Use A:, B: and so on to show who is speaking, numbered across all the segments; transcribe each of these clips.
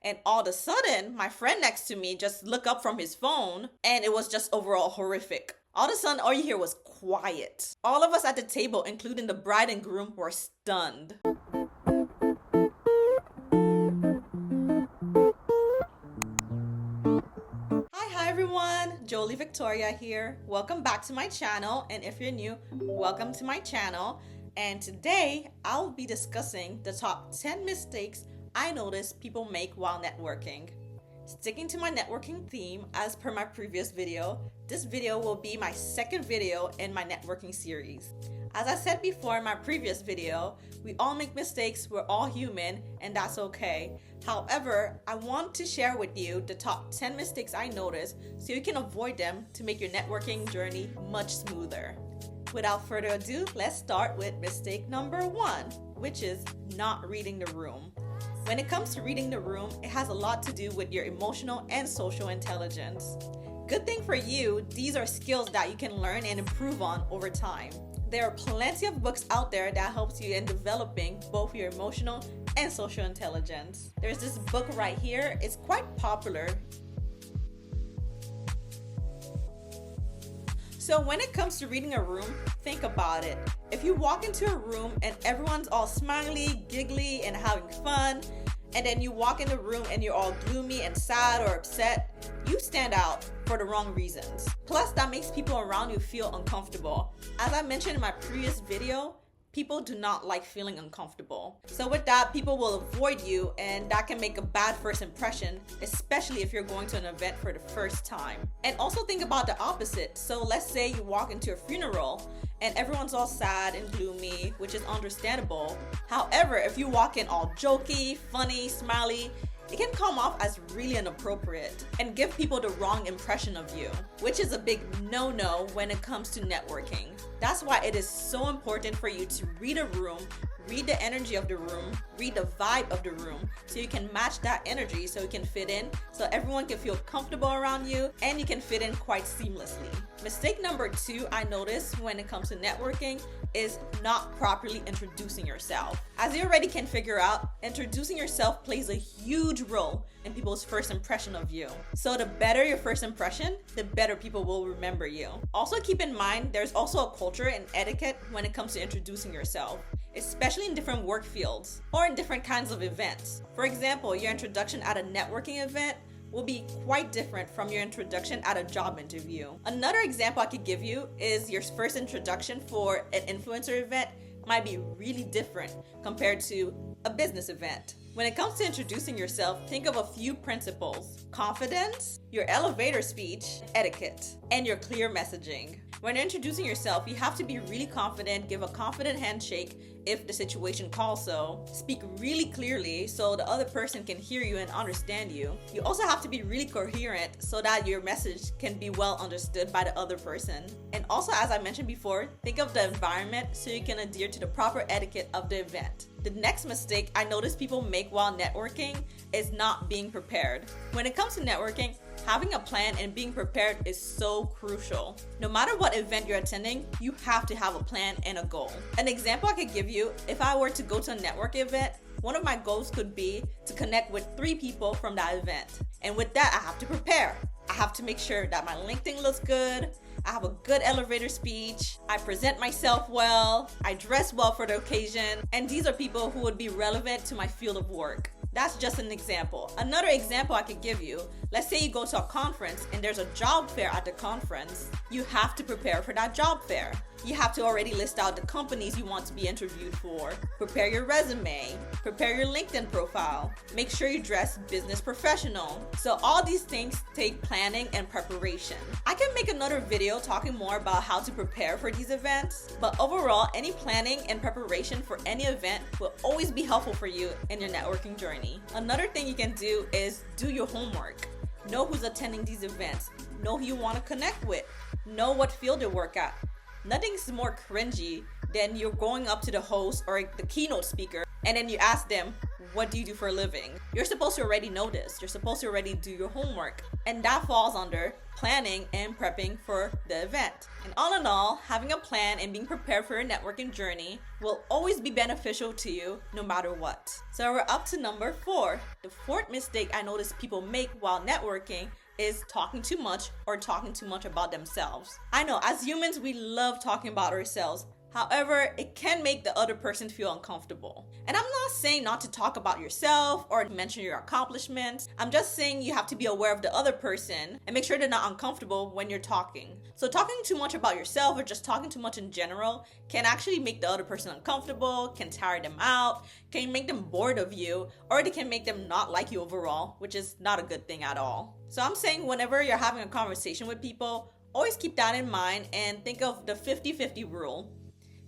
A: And all of a sudden, my friend next to me just looked up from his phone and it was just overall horrific. All of a sudden, all you hear was quiet. All of us at the table, including the bride and groom, were stunned. Hi everyone, Jolie Victoria here. Welcome back to my channel, and if you're new, welcome to my channel. And today, I'll be discussing the top 10 mistakes I noticed people make while networking. Sticking to my networking theme as per my previous video, this video will be my second video in my networking series. As I said before in my previous video, we all make mistakes, we're all human, and that's okay. However, I want to share with you the top 10 mistakes I noticed so you can avoid them to make your networking journey much smoother. Without further ado, let's start with mistake number 1, which is not reading the room. When it comes to reading the room, it has a lot to do with your emotional and social intelligence. Good thing for you, these are skills that you can learn and improve on over time. There are plenty of books out there that helps you in developing both your emotional and social intelligence. There's this book right here, it's quite popular. So when it comes to reading a room, think about it. If you walk into a room and everyone's all smiley, giggly, and having fun, and then you walk in the room and you're all gloomy and sad or upset, you stand out for the wrong reasons. Plus, that makes people around you feel uncomfortable. As I mentioned in my previous video, people do not like feeling uncomfortable. So with that, people will avoid you, and that can make a bad first impression, especially if you're going to an event for the first time. And also think about the opposite. So let's say you walk into a funeral and everyone's all sad and gloomy, which is understandable. However, if you walk in all jokey, funny, smiley, it can come off as really inappropriate and give people the wrong impression of you, which is a big no-no when it comes to networking. That's why it is so important for you to read a room, read the energy of the room, read the vibe of the room, so you can match that energy so you can fit in, so everyone can feel comfortable around you and you can fit in quite seamlessly. Mistake number 2 I noticed when it comes to networking is not properly introducing yourself. As you already can figure out, introducing yourself plays a huge role in people's first impression of you. So the better your first impression, the better people will remember you. Also keep in mind, there's also a culture and etiquette when it comes to introducing yourself, especially in different work fields or in different kinds of events. For example, your introduction at a networking event will be quite different from your introduction at a job interview. Another example I could give you is your first introduction for an influencer event might be really different compared to a business event. When it comes to introducing yourself, think of a few principles: confidence, your elevator speech, etiquette, and your clear messaging. When introducing yourself, you have to be really confident, give a confident handshake if the situation calls so, speak really clearly so the other person can hear you and understand you. You also have to be really coherent so that your message can be well understood by the other person. And also, as I mentioned before, think of the environment so you can adhere to the proper etiquette of the event. The next mistake I notice people make while networking is not being prepared. When it comes to networking, having a plan and being prepared is so crucial. No matter what event you're attending, you have to have a plan and a goal. An example I could give you, if I were to go to a network event, one of my goals could be to connect with 3 people from that event. And with that, I have to prepare. I have to make sure that my LinkedIn looks good, I have a good elevator speech, I present myself well, I dress well for the occasion, and these are people who would be relevant to my field of work. That's just an example. Another example I could give you, let's say you go to a conference and there's a job fair at the conference. You have to prepare for that job fair. You have to already list out the companies you want to be interviewed for. Prepare your resume. Prepare your LinkedIn profile. Make sure you dress business professional. So all these things take planning and preparation. I can make another video talking more about how to prepare for these events, but overall, any planning and preparation for any event will always be helpful for you in your networking journey. Another thing you can do is do your homework. Know who's attending these events. Know who you want to connect with. Know what field they work at. Nothing's more cringy than you're going up to the host or the keynote speaker and then you ask them, what do you do for a living? You're supposed to already know this. You're supposed to already do your homework. And that falls under planning and prepping for the event. And all in all, having a plan and being prepared for your networking journey will always be beneficial to you no matter what. So we're up to number 4. The 4th mistake I notice people make while networking is talking too much or talking too much about themselves. I know, as humans, we love talking about ourselves. However, it can make the other person feel uncomfortable. And I'm not saying not to talk about yourself or mention your accomplishments. I'm just saying you have to be aware of the other person and make sure they're not uncomfortable when you're talking. So talking too much about yourself or just talking too much in general can actually make the other person uncomfortable, can tire them out, can make them bored of you, or it can make them not like you overall, which is not a good thing at all. So I'm saying whenever you're having a conversation with people, always keep that in mind and think of the 50-50 rule.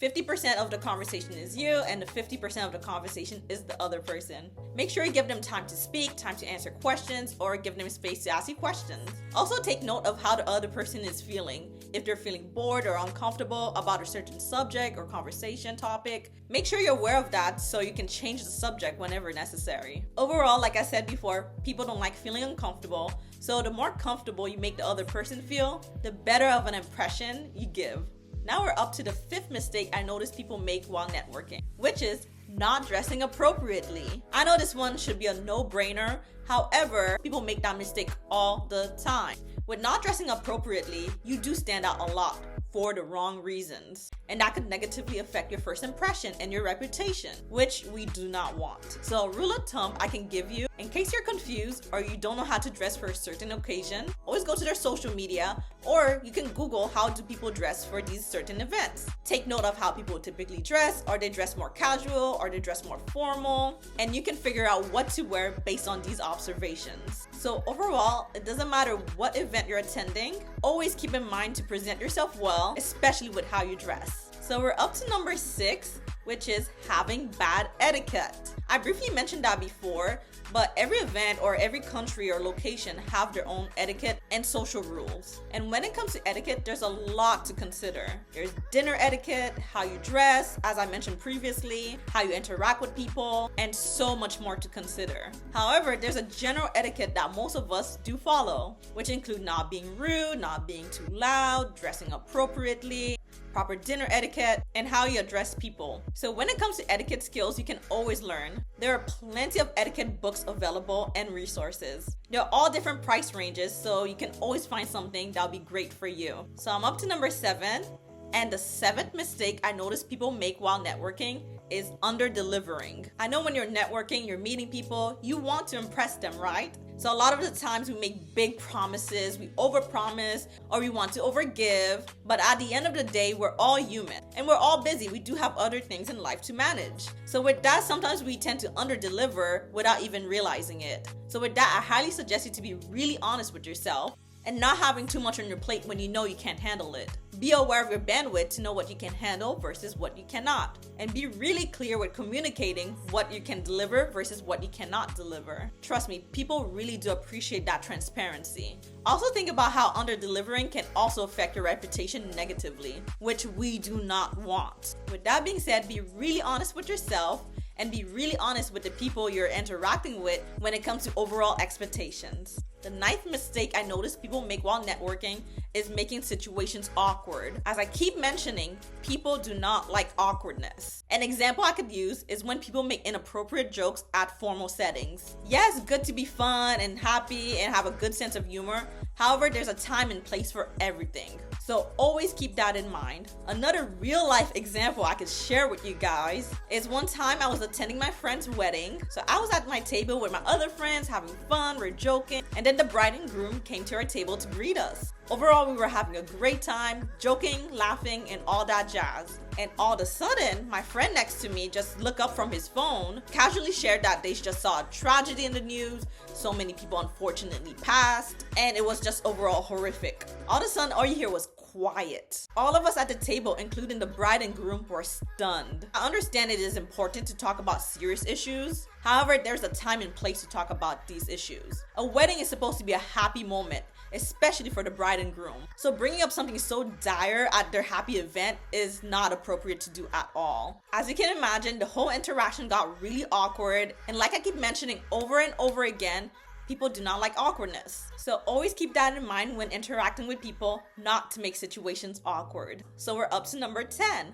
A: 50% of the conversation is you, and the 50% of the conversation is the other person. Make sure you give them time to speak, time to answer questions, or give them space to ask you questions. Also take note of how the other person is feeling. If they're feeling bored or uncomfortable about a certain subject or conversation topic, make sure you're aware of that so you can change the subject whenever necessary. Overall, like I said before, people don't like feeling uncomfortable, so the more comfortable you make the other person feel, the better of an impression you give. Now we're up to the 5th mistake I notice people make while networking, which is not dressing appropriately. I know this one should be a no-brainer. However, people make that mistake all the time. With not dressing appropriately, you do stand out a lot for the wrong reasons. And that could negatively affect your first impression and your reputation, which we do not want. So a rule of thumb I can give you, in case you're confused or you don't know how to dress for a certain occasion, always go to their social media, or you can Google how do people dress for these certain events. Take note of how people typically dress. Are they dressed more casual? Are they dressed more formal? And you can figure out what to wear based on these observations. So overall, it doesn't matter what event you're attending, always keep in mind to present yourself well, especially with how you dress. So we're up to number 6, which is having bad etiquette. I briefly mentioned that before, but every event or every country or location have their own etiquette and social rules. And when it comes to etiquette, there's a lot to consider. There's dinner etiquette, how you dress, as I mentioned previously, how you interact with people, and so much more to consider. However, there's a general etiquette that most of us do follow, which include not being rude, not being too loud, dressing appropriately, proper dinner etiquette, and how you address people. So when it comes to etiquette skills, you can always learn. There are plenty of etiquette books available and resources. They're all different price ranges, so you can always find something that'll be great for you. So I'm up to number 7, and the 7th mistake I notice people make while networking is under-delivering. I know when you're networking, you're meeting people, you want to impress them, right? So a lot of the times we make big promises, we overpromise, or we want to overgive, but at the end of the day, we're all human and we're all busy. We do have other things in life to manage. So with that, sometimes we tend to under-deliver without even realizing it. So with that, I highly suggest you to be really honest with yourself and not having too much on your plate when you know you can't handle it. Be aware of your bandwidth to know what you can handle versus what you cannot. And be really clear with communicating what you can deliver versus what you cannot deliver. Trust me, people really do appreciate that transparency. Also think about how under-delivering can also affect your reputation negatively, which we do not want. With that being said, be really honest with yourself and be really honest with the people you're interacting with when it comes to overall expectations. The 9th mistake I notice people make while networking is making situations awkward. As I keep mentioning, people do not like awkwardness. An example I could use is when people make inappropriate jokes at formal settings. Yeah, it's good to be fun and happy and have a good sense of humor. However, there's a time and place for everything. So always keep that in mind. Another real life example I could share with you guys is one time I was attending my friend's wedding. So I was at my table with my other friends having fun, we're joking, and then the bride and groom came to our table to greet us. Overall, we were having a great time, joking, laughing, and all that jazz. And all of a sudden, my friend next to me just looked up from his phone, casually shared that they just saw a tragedy in the news, so many people unfortunately passed, and it was just overall horrific. All of a sudden, all you hear was quiet. All of us at the table, including the bride and groom, were stunned. I understand it is important to talk about serious issues. However, there's a time and place to talk about these issues. A wedding is supposed to be a happy moment, especially for the bride and groom. So bringing up something so dire at their happy event is not appropriate to do at all. As you can imagine, the whole interaction got really awkward, and like I keep mentioning over and over again, people do not like awkwardness. So always keep that in mind when interacting with people, not to make situations awkward. So we're up to number 10.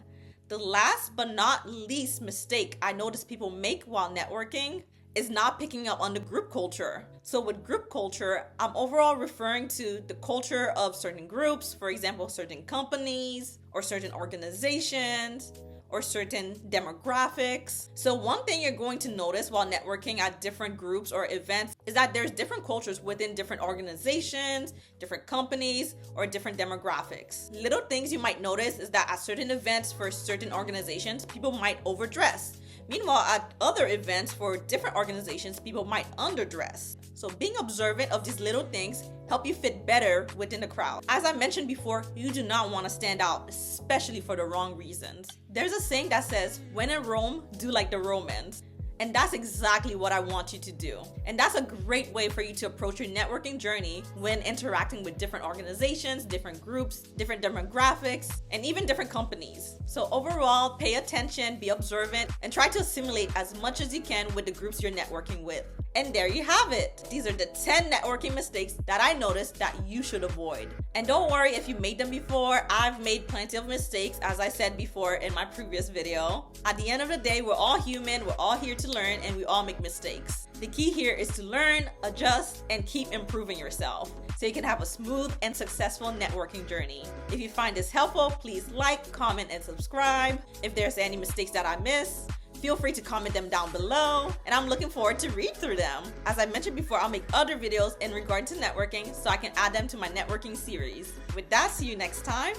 A: The last but not least mistake I notice people make while networking is not picking up on the group culture. So with group culture, I'm overall referring to the culture of certain groups, for example, certain companies or certain organizations or certain demographics. So one thing you're going to notice while networking at different groups or events is that there's different cultures within different organizations, different companies, or different demographics. Little things you might notice is that at certain events for certain organizations, people might overdress. Meanwhile, at other events for different organizations, people might underdress. So being observant of these little things help you fit better within the crowd. As I mentioned before, you do not want to stand out, especially for the wrong reasons. There's a saying that says, when in Rome, do like the Romans. And that's exactly what I want you to do. And that's a great way for you to approach your networking journey when interacting with different organizations, different groups, different demographics, and even different companies. So overall, pay attention, be observant, and try to assimilate as much as you can with the groups you're networking with. And there you have it. These are the 10 networking mistakes that I noticed that you should avoid. And don't worry if you made them before. I've made plenty of mistakes, as I said before in my previous video. At the end of the day, we're all human, we're all here to learn, and we all make mistakes. The key here is to learn, adjust, and keep improving yourself so you can have a smooth and successful networking journey. If you find this helpful, please like, comment, and subscribe. If there's any mistakes that I missed, feel free to comment them down below, and I'm looking forward to read through them. As I mentioned before, I'll make other videos in regard to networking so I can add them to my networking series. With that, see you next time.